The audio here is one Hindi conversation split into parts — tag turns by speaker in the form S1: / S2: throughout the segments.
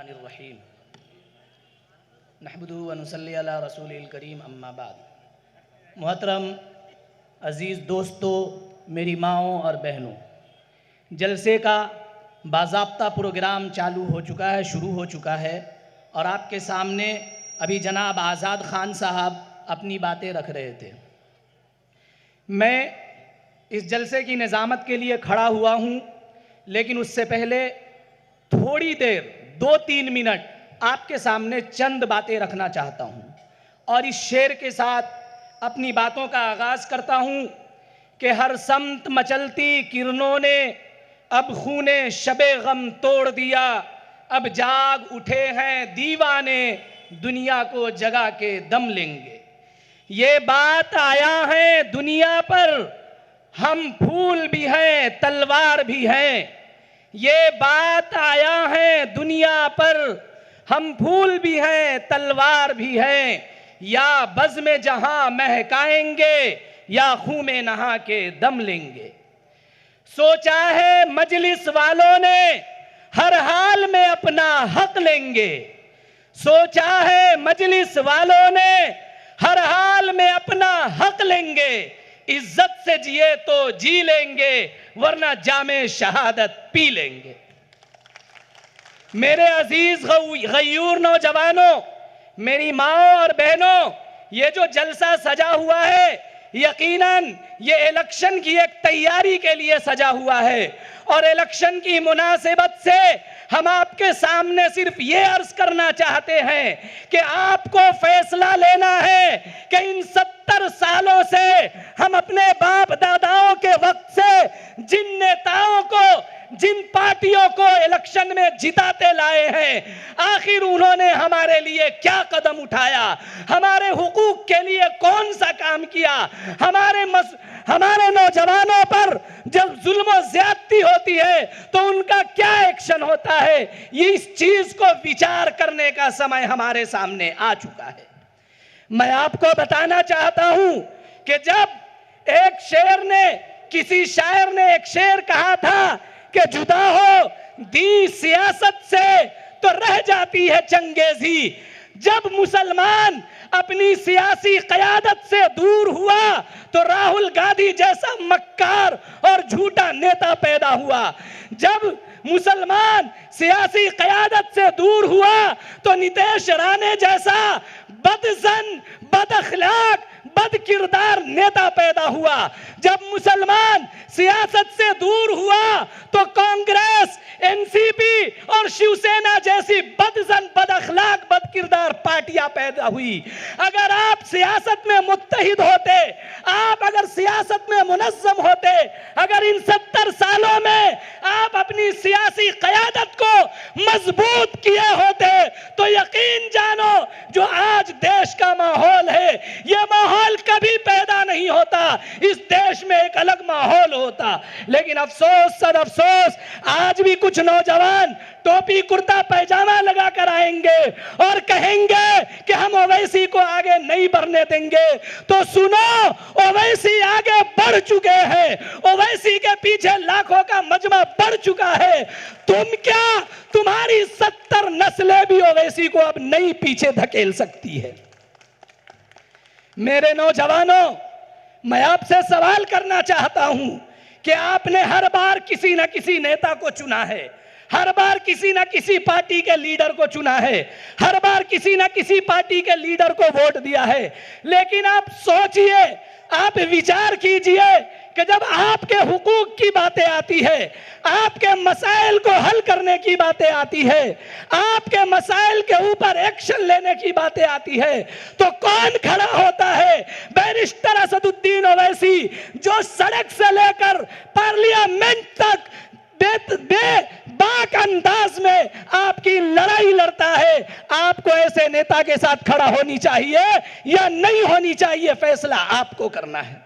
S1: बिस्मिल्लाहिर्रहमानिर्रहीम नहमदुहु व नुसल्ली अला रसूलिल करीम अम्मा बाद। मोहतरम अज़ीज़ दोस्तों, मेरी माओं और बहनों, जलसे का बाज़ाब्ता प्रोग्राम चालू हो चुका है, शुरू हो चुका है और आपके सामने अभी जनाब आज़ाद ख़ान साहब अपनी बातें रख रहे थे। मैं इस जलसे की निज़ामत के लिए खड़ा हुआ हूँ, लेकिन उससे पहले थोड़ी देर 2-3 मिनट आपके सामने चंद बातें रखना चाहता हूँ और इस शेर के साथ अपनी बातों का आगाज़ करता हूँ कि हर समत मचलती किरणों ने अब खूने शबे गम तोड़ दिया, अब जाग उठे हैं दीवाने, दुनिया को जगा के दम लेंगे। ये बात आया है दुनिया पर, हम फूल भी हैं तलवार भी हैं। ये बात आया है दुनिया पर, हम फूल भी हैं तलवार भी हैं। या बज़ में जहां महकाएंगे या खून में नहा के दम लेंगे। सोचा है मजलिस वालों ने हर हाल में अपना हक लेंगे। सोचा है मजलिस वालों ने हर हाल में अपना हक लेंगे। इज्जत से जिए तो जी लेंगे, वरना जामे शहादत पी लेंगे। मेरे अजीज गयूर नौजवानों, मेरी माओ और बहनों, ये जो जलसा सजा हुआ है यकीनन ये इलेक्शन की एक तैयारी के लिए सजा हुआ है और इलेक्शन की मुनासिबत से हम आपके सामने सिर्फ ये अर्ज करना चाहते हैं कि आपको फैसला लेना है कि इन 70 सालों से हम अपने बाप दादाओं के वक्त से जिन नेताओं को, जिन पार्टियों को इलेक्शन में जिताते लाए हैं, आखिर उन्होंने हमारे लिए क्या कदम उठाया, हमारे हुकूक के लिए कौन सा काम किया, हमारे नौजवानों पर जब जुल्म और ज्यादती होती है तो उनका क्या एक्शन होता है। ये इस चीज को विचार करने का समय हमारे सामने आ चुका है। मैं आपको बताना चाहता हूं कि जब एक शेर ने, किसी शायर ने एक शेर कहा था कि जुदा हो दी सियासत से तो रह जाती है चंगेजी। जब मुसलमान अपनी सियासी क़यादत से दूर हुआ तो राहुल गांधी जैसा मक्कार और झूठा नेता पैदा हुआ। जब मुसलमान सियासी क़यादत से दूर हुआ तो नीतीश राणे जैसा बदजन, बदअखलाक, बदकिरदार नेता पैदा हुआ। जब मुसलमान सियासत से दूर हुआ तो कांग्रेस, एनसीपी और शिवसेना जैसी बदजन, बदअखलाक, बदकिरदार पार्टियां पैदा हुई। अगर आप सियासत में मुत्तहिद होते, आप अगर सियासत में मुनज़्ज़म होते, अगर इन 70 सालों में आप अपनी सियासी क़यादत को मजबूत किए होते तो यकीन जानो जो आज देश का माहौल है, यह माहौल कभी पैदा नहीं होता। इस देश में एक अलग माहौल होता। लेकिन अफसोस सर अफसोस, आज भी कुछ नौजवान टोपी कुर्ता पैजामा लगा कर आएंगे और कहेंगे कि हम ओवैसी को आगे नहीं बढ़ने देंगे। तो सुनो, ओवैसी आगे बढ़ चुके हैं, ओवैसी के पीछे लाखों का मजमा बढ़ चुका है। तुम क्या, तुम्हारी 70 नस्लें भी ओवैसी को अब नहीं पीछे धकेल सकती है। मेरे नौजवानों, मैं आपसे सवाल करना चाहता हूं कि आपने हर बार किसी न किसी नेता को चुना है, हर बार किसी न किसी पार्टी के लीडर को चुना है, हर बार किसी न किसी पार्टी के लीडर को वोट दिया है। लेकिन आप सोचिए, आप विचार कीजिए कि जब आपके हुकूक की बातें आती है, आपके मसाइल को हल करने की बातें आती है, आपके मसाइल के ऊपर एक्शन लेने की बातें आती है, तो कौन खड़ा होता है? बैरिस्टर असदुद्दीन ओवैसी, जो सड़क से लेकर पार्लियामेंट तक बेबाक अंदाज में आपकी लड़ाई लड़ता है। आपको ऐसे नेता के साथ खड़ा होनी चाहिए या नहीं होनी चाहिए, फैसला आपको करना है।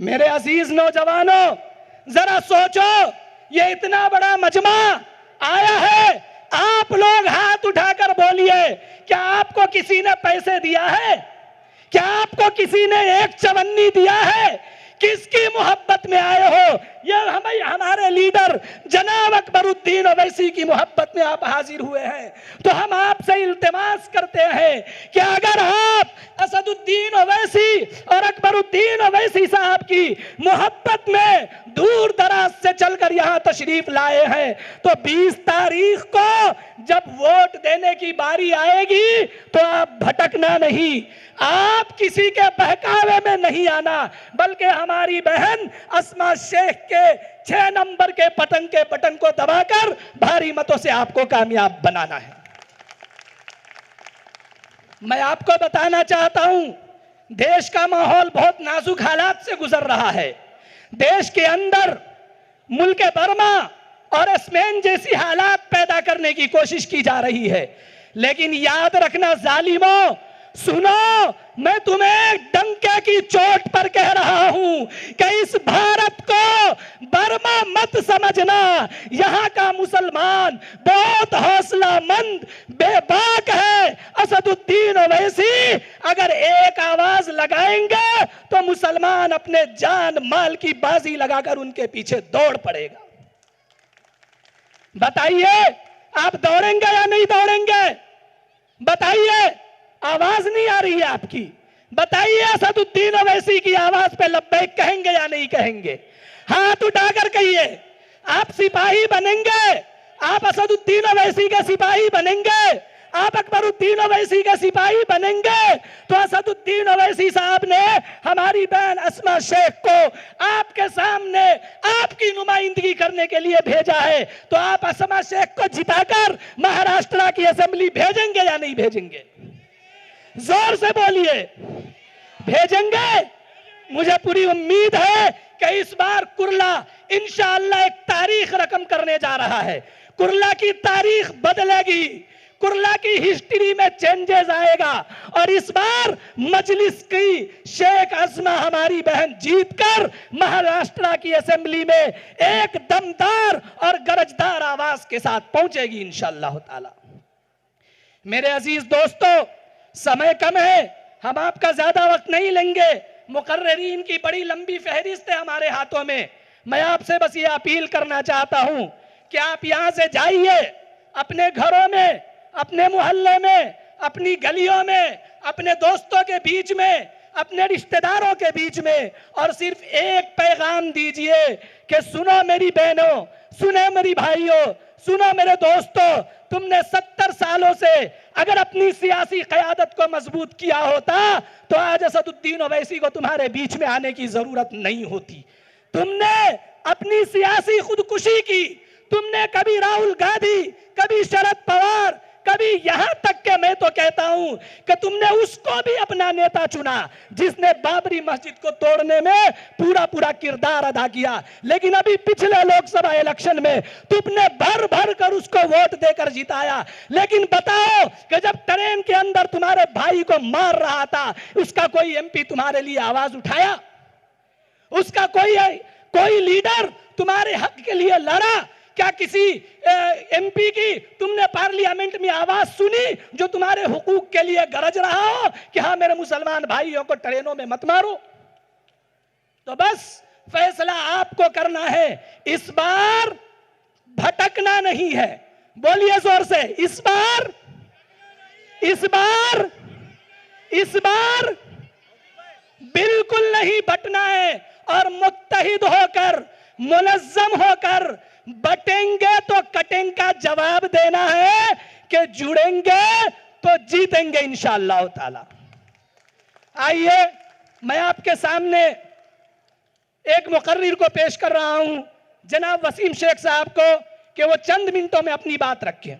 S1: मेरे अजीज नौजवानों, जरा सोचो, ये इतना बड़ा मजमा आया है, आप लोग हाथ उठाकर बोलिए, क्या आपको किसी ने पैसे दिया है? क्या आपको किसी ने एक चवन्नी दिया है? किसकी मोहब्बत में आए हो? ये हमारे लीडर जनाब अकबरुद्दीन ओवैसी की मोहब्बत में आप हाजिर हुए हैं। तो हम आपसे इल्तिमास करते हैं कि अगर आप असदुद्दीन ओवैसी और अकबरुद्दीन ओवैसी साहब की मोहब्बत में दूर दराज से चलकर यहां तशरीफ लाए हैं, तो 20 तारीख को जब वोट देने की बारी आएगी तो आप भटकना नहीं, आप किसी के बहकावे में नहीं आना, बल्कि हमारी बहन अस्मा शेख के 6 नंबर के बटन को दबाकर भारी मतों से आपको कामयाब बनाना है। मैं आपको बताना चाहता हूं, देश का माहौल बहुत नाजुक हालात से गुजर रहा है। देश के अंदर मुल्क बर्मा और अस्मेन जैसी हालात पैदा करने की कोशिश की जा रही है, लेकिन याद रखना जालिमों, सुनो, मैं तुम्हें डंके की चोट पर कह रहा हूं कि इस भारत को बर्मा मत समझना। यहां का मुसलमान बहुत हौसलामंद बेबाक है। असदुद्दीन ओवैसी अगर एक आवाज लगाएंगे तो मुसलमान अपने जान माल की बाजी लगाकर उनके पीछे दौड़ पड़ेगा। बताइए, आप दौड़ेंगे या नहीं दौड़ेंगे? बताइए, आवाज नहीं आ रही है आपकी। बताइए, असदुद्दीन ओवैसी की आवाज पे लब्बैक कहेंगे या नहीं कहेंगे? हाथ उठाकर कहिए। आप सिपाही बनेंगे, आप असदुद्दीन ओवैसी के सिपाही बनेंगे, आप अकबरुद्दीन ओवैसी के सिपाही बनेंगे, तो असदुद्दीन ओवैसी साहब ने हमारी बहन अस्मा शेख को आपके सामने आपकी नुमाइंदगी करने के लिए भेजा है। तो आप अस्मा शेख को जिताकर महाराष्ट्र की असेंबली भेजेंगे या नहीं भेजेंगे? जोर से बोलिए, भेजेंगे? मुझे पूरी उम्मीद है कि इस बार कुर्ला इंशाअल्लाह एक तारीख रकम करने जा रहा है। कुर्ला की तारीख बदलेगी, कुर्ला की हिस्ट्री में चेंजेस आएगा, और इस बार मजलिस की शेख अस्मा हमारी बहन जीतकर महाराष्ट्र की असेंबली में एक दमदार और गरजदार आवाज के साथ पहुंचेगी इंशाअल्लाह ताला। मेरे अजीज दोस्तों, समय कम है, हम आपका ज्यादा वक्त नहीं लेंगे। मुकर्ररीन की बड़ी लंबी फहरिस्त है हमारे हाथों में। मैं आपसे बस ये अपील करना चाहता हूं कि आप यहां से जाइए, अपने घरों में, अपने मोहल्ले में, अपनी गलियों में, अपने दोस्तों के बीच में, अपने रिश्तेदारों के बीच में, और सिर्फ एक पैगाम दीजिए कि सुनो मेरी बहनों, सुनो मेरी भाइयों, सुनो मेरे दोस्तों, तुमने 70 सालों से अगर अपनी सियासी क़यादत को मजबूत किया होता तो आज असदुद्दीन ओवैसी को तुम्हारे बीच में आने की जरूरत नहीं होती। तुमने अपनी सियासी खुदकुशी की, तुमने कभी राहुल गांधी, कभी शरद पवार, कभी यहां तक के मैं तो कहता हूं कि तुमने उसको भी अपना नेता चुना जिसने बाबरी मस्जिद को तोड़ने में पूरा किरदार अदा किया, लेकिन अभी पिछले लोकसभा इलेक्शन में तुमने भर भर कर उसको वोट देकर जिताया। लेकिन बताओ कि जब ट्रेन के अंदर तुम्हारे भाई को मार रहा था, उसका कोई एमपी तुम्हारे लिए आवाज उठाया? उसका कोई लीडर तुम्हारे हक के लिए लड़ा? क्या किसी एमपी की तुमने पार्लियामेंट में आवाज सुनी जो तुम्हारे हुकूक के लिए गरज रहा हो कि हाँ मेरे मुसलमान भाइयों को ट्रेनों में मत मारो? तो बस फैसला आपको करना है, इस बार भटकना नहीं है। बोलिए जोर से, इस बार बिल्कुल नहीं बटना है, और मुत्तहिद होकर, मुनज़्ज़म होकर बटेंगे तो कटेंगे का जवाब देना है कि जुड़ेंगे तो जीतेंगे इंशाअल्लाह ताला। आइए, मैं आपके सामने एक मुकर्रिर को पेश कर रहा हूं, जनाब वसीम शेख साहब को, कि वो चंद मिनटों में अपनी बात रखें।